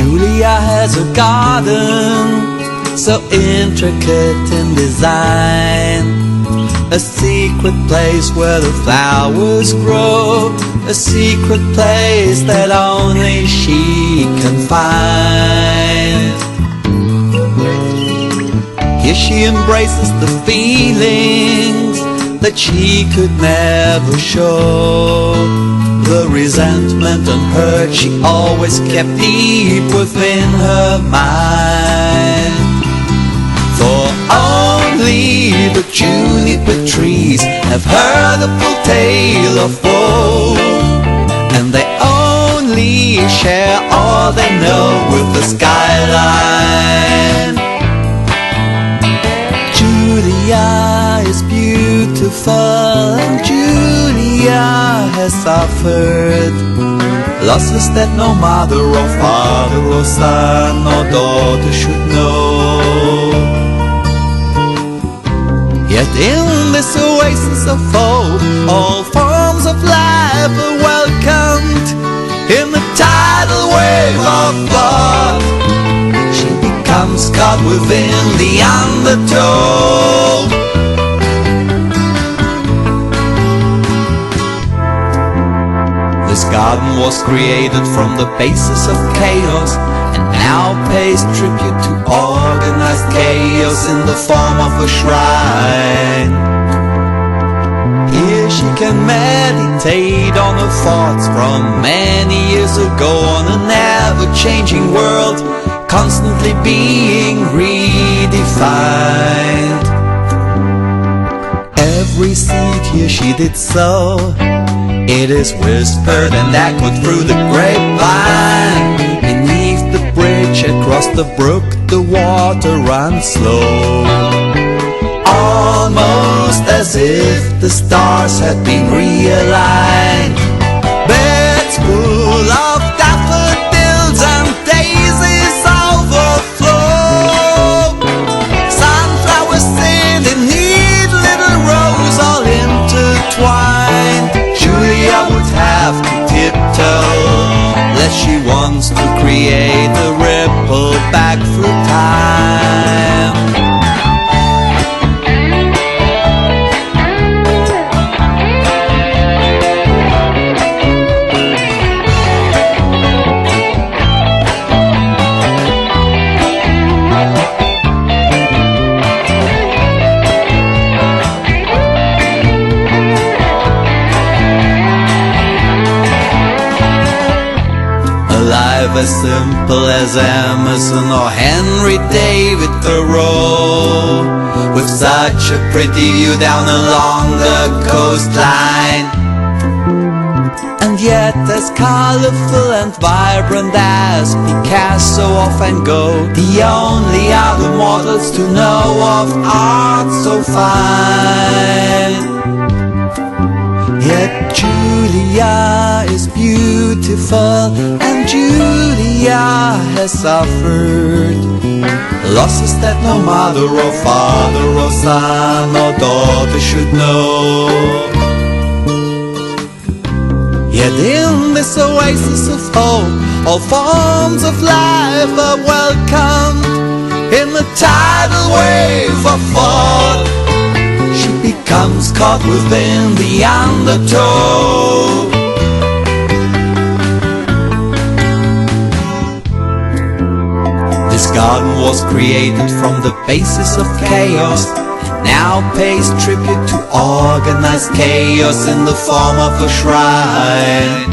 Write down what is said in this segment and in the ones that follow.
Julia has a garden so intricate in design, a secret place where the flowers grow, a secret place that only she can find. Here she embraces the feelings that she could never show. The resentment and hurt she always kept deep within her mind. For only the juniper trees have heard the full tale of woe, and they only share all they know with the skyline. Julia is beautiful, and Julia has suffered losses that no mother or father or son or daughter should know. Yet in this oasis of hope, all forms of life are welcomed. In the tidal wave of thought, she becomes caught within the undertow. This garden was created from the basis of chaos, and now pays tribute to organized chaos in the form of a shrine. Here she can meditate on her thoughts from many years ago, on an ever-changing world constantly being redefined. Every seed here she did sow, it is whispered and echoed through the grapevine. Beneath the bridge, across the brook, the water runs slow, almost as if the stars had been realigned. Beds full of daffodils and daisies overflow. Sunflowers sit in neat little rows, all intertwined. Julia would have to tiptoe, lest she wants to create a ripple back through time. As simple as Emerson or Henry David Thoreau, with such a pretty view down along the coastline, and yet as colorful and vibrant as Picasso or Van Gogh, the only other models to know of art so fine. Yet Julia is beautiful, and Julia has suffered losses that no mother or father or son or daughter should know. Yet in this oasis of hope, all forms of life are welcomed. In the tidal wave of thought, she becomes caught within the undertow. This garden was created from the basis of chaos, now pays tribute to organized chaos in the form of a shrine.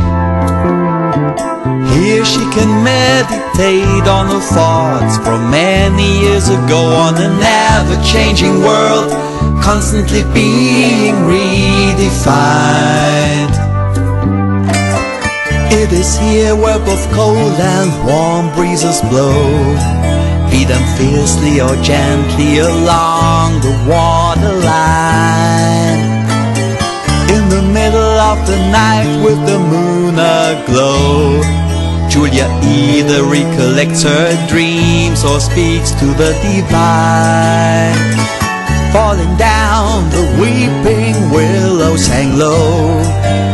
Here she can meditate on her thoughts from many years ago, on an ever-changing world constantly being redefined. It is here where both cold and warm breezes blow, beat them fiercely or gently along the waterline. In the middle of the night with the moon aglow, Julia either recollects her dreams or speaks to the divine. Falling down, the weeping willows hang low,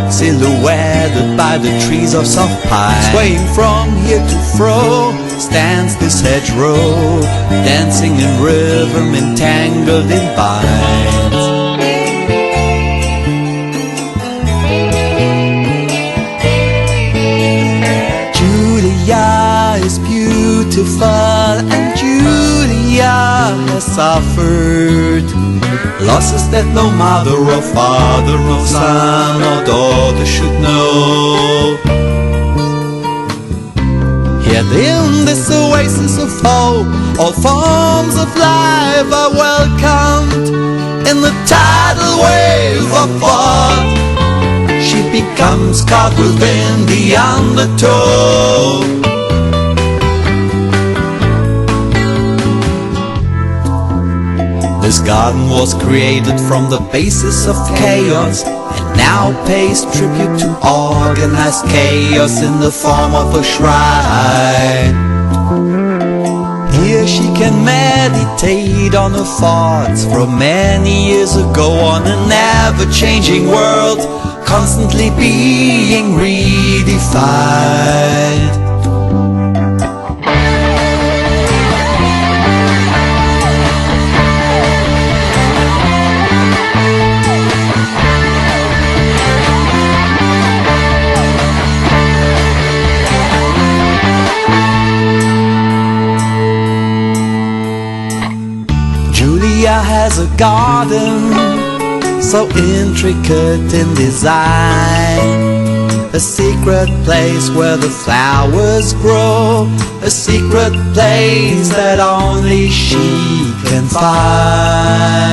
silhouetted by the trees of soft pine. Swaying from here to fro, stands this hedgerow, dancing in rhythm, entangled in vines. Julia is beautiful, and Julia has suffered losses that no mother or father or son or daughter should know. Yet in this oasis of hope, all forms of life are welcomed. In the tidal wave of thought, she becomes caught within the undertow. This garden was created from the basis of chaos, and now pays tribute to organized chaos in the form of a shrine. Here she can meditate on her thoughts from many years ago, on an ever-changing world, constantly being redefined. Julia has a garden so intricate in design, a secret place where the flowers grow, a secret place that only she can find.